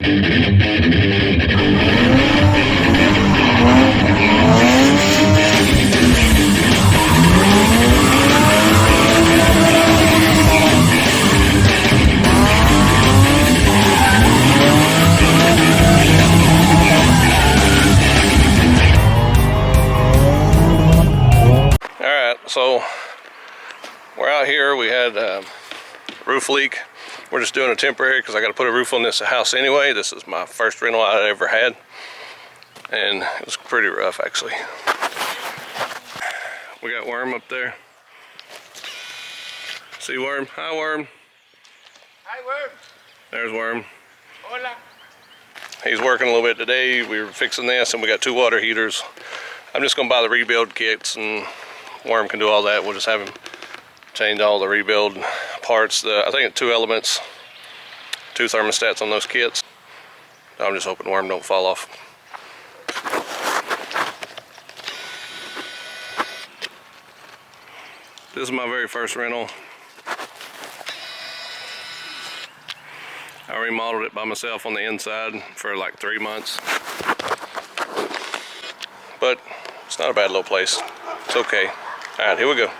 So we're out here. We had a roof leak. We're just doing a temporary because I got to put a roof on this house anyway. This is my first rental I ever had, and it was pretty rough actually. We got Worm up there. See Worm? Hi Worm. Hi Worm. There's Worm. Hola. He's working a little bit today. We were fixing this, and we got 2 water heaters. I'm just gonna buy the rebuild kits, and Worm can do all that. We'll just have him change all the rebuild parts. I think it's 2 elements, 2 thermostats on those kits. I'm just hoping Worm don't fall off. This is my very first rental. I remodeled it by myself on the inside for like 3 months. But it's not a bad little place. It's okay. Alright, here we go.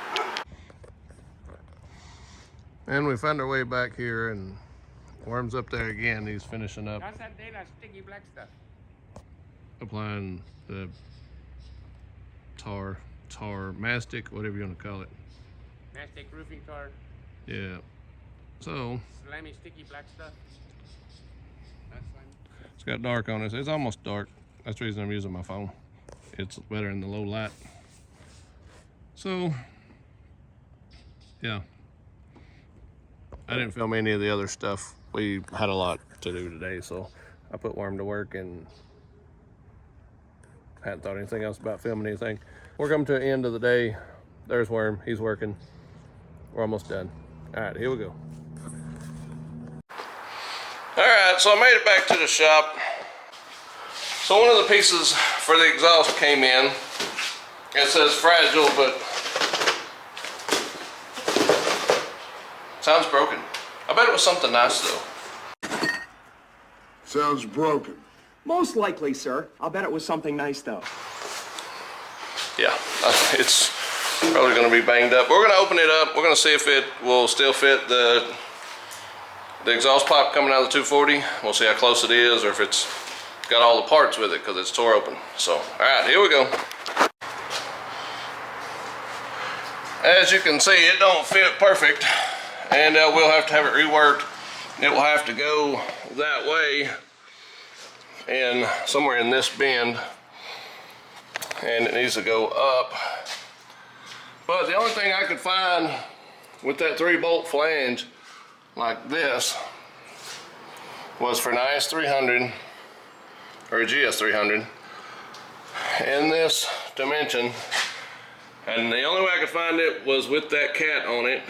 And we found our way back here, and Worm's up there again. He's finishing up. That's that sticky black stuff. Applying the tar, mastic, whatever you want to call it. Mastic roofing tar. Yeah. So. Slimy sticky black stuff. That's slimy. It's got dark on it. It's almost dark. That's the reason I'm using my phone. It's better in the low light. So, yeah. I didn't film any of the other stuff. We had a lot to do today, so I put Worm to work and hadn't thought anything else about filming anything. We're coming to the end of the day. There's Worm. He's working. We're almost done. All right, here we go. All right, so I made it back to the shop. So one of the pieces for the exhaust came in. It says fragile, but sounds broken. I bet it was something nice though. Sounds broken. Most likely, sir. I'll bet it was something nice though. Yeah, it's probably gonna be banged up. We're gonna open it up. We're gonna see if it will still fit the exhaust pipe coming out of the 240. We'll see how close it is, or if it's got all the parts with it, because it's tore open. So, all right, here we go. As you can see, it don't fit perfect, and we'll have to have it reworked. It will have to go that way and somewhere in this bend, and it needs to go up. But the only thing I could find with that 3-bolt flange like this was for an IS300 or a GS300 in this dimension, and the only way I could find it was with that cat on it.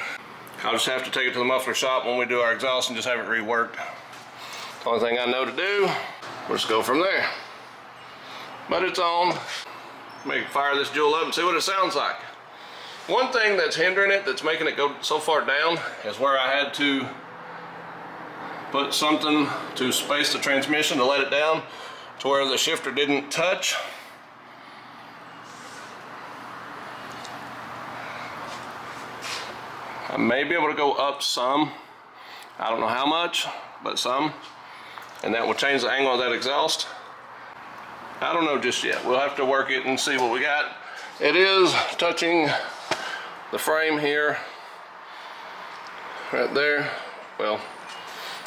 I'll just have to take it to the muffler shop when we do our exhaust and just have it reworked. The only thing I know to do, we'll just go from there. But it's on. Maybe fire this jewel up and see what it sounds like. One thing that's hindering it, that's making it go so far down, is where I had to put something to space the transmission to let it down to where the shifter didn't touch. I may be able to go up some. I don't know how much, but some. And that will change the angle of that exhaust. I don't know just yet. We'll have to work it and see what we got. It is touching the frame here, right there. Well,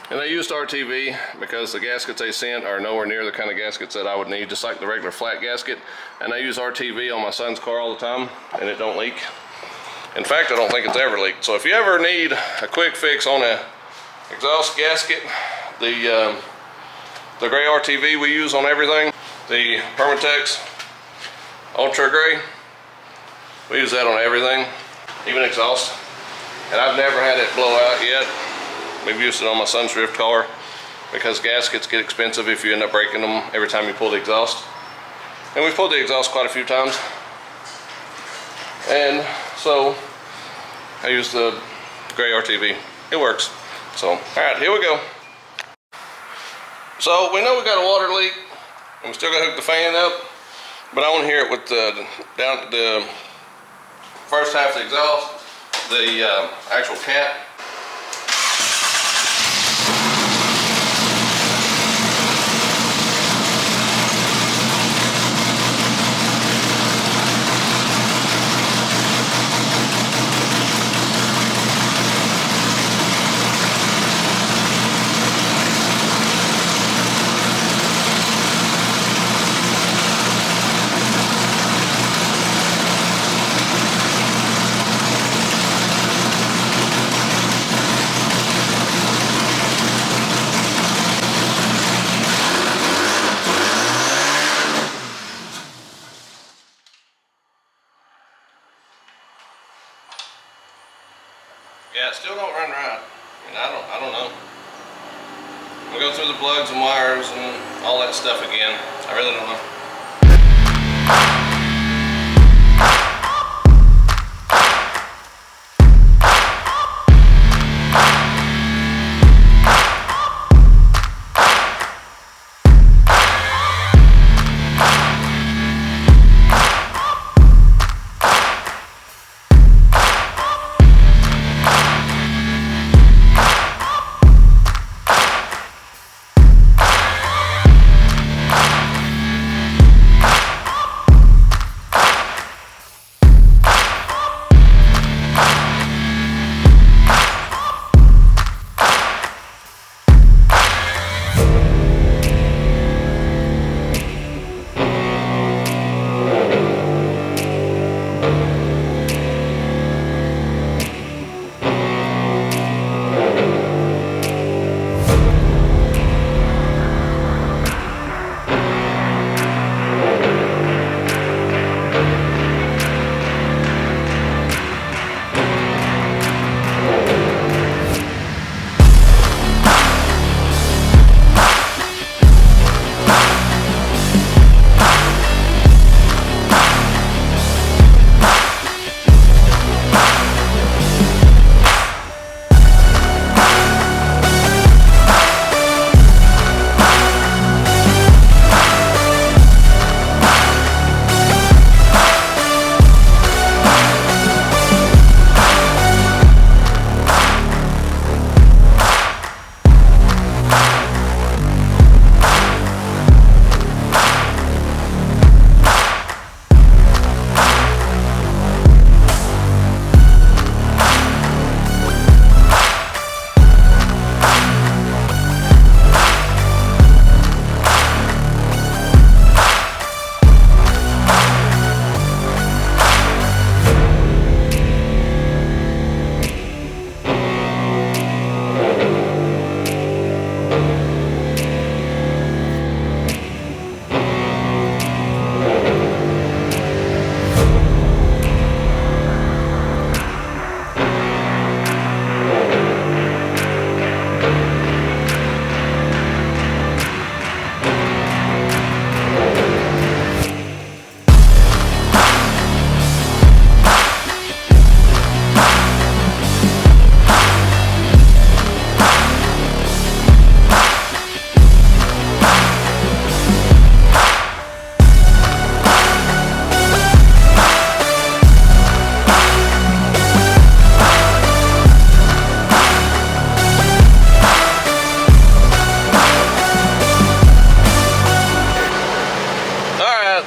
and they used RTV because the gaskets they sent are nowhere near the kind of gaskets that I would need, just like the regular flat gasket. And I use RTV on my son's car all the time, and it don't leak. In fact, I don't think it's ever leaked. So if you ever need a quick fix on a exhaust gasket, the gray RTV we use on everything, the Permatex Ultra Gray, we use that on everything, even exhaust. And I've never had it blow out yet. We've used it on my son's drift car because gaskets get expensive if you end up breaking them every time you pull the exhaust. And we've pulled the exhaust quite a few times. And so I use the gray RTV. It works. So, all right, here we go. So we know we got a water leak, and we still got to hook the fan up, but I want to hear it with the first half of the exhaust, the actual cat. Yeah, it still don't run right. I mean, I don't know. We'll go through the plugs and wires and all that stuff again. I really don't know.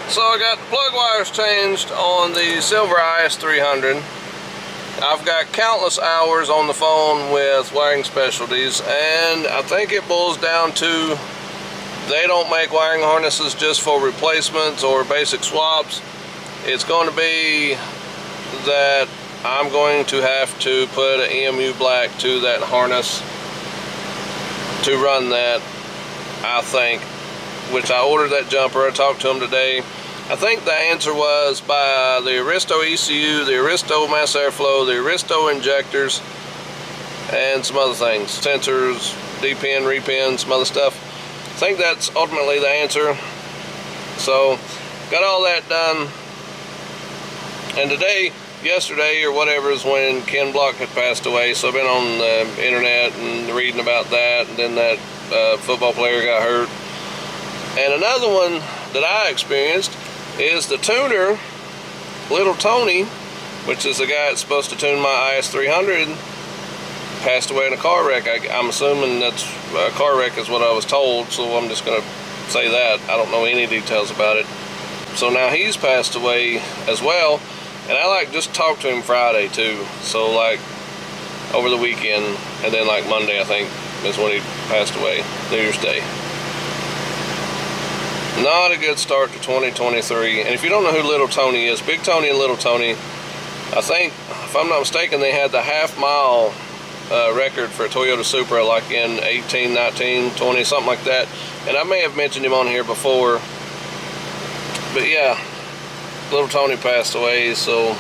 So I got the plug wires changed on the Silver IS300. I've got countless hours on the phone with Wiring Specialties, and I think it boils down to they don't make wiring harnesses just for replacements or basic swaps. It's going to be that I'm going to have to put an EMU black to that harness to run that, I think, which I ordered that jumper. I talked to them today. I think the answer was by the Aristo ECU, the Aristo mass airflow, the Aristo injectors, and some other things, sensors, D-pin, re-pin, some other stuff. I think that's ultimately the answer. So got all that done, and yesterday or whatever is when Ken Block had passed away, so I've been on the internet and reading about that, and then that football player got hurt. And another one that I experienced is the tuner, Little Tony, which is the guy that's supposed to tune my IS300, passed away in a car wreck. I'm assuming that's a car wreck is what I was told, so I'm just going to say that. I don't know any details about it. So now he's passed away as well, and I like just talked to him Friday too. So like over the weekend, and then like Monday I think is when he passed away, New Year's Day. Not a good start to 2023. And if you don't know who Little Tony is, Big Tony and Little Tony, I think, if I'm not mistaken, they had the half-mile record for a Toyota Supra like in 18, 19, 20, something like that. And I may have mentioned him on here before. But yeah, Little Tony passed away, so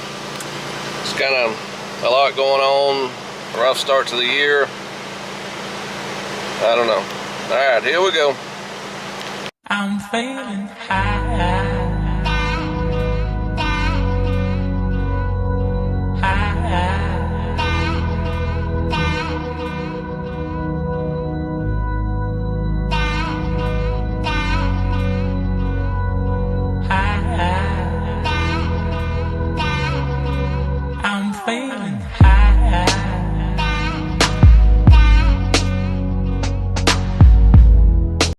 it's kind of a lot going on. A rough start to the year. I don't know. All right, here we go. I'm feeling high.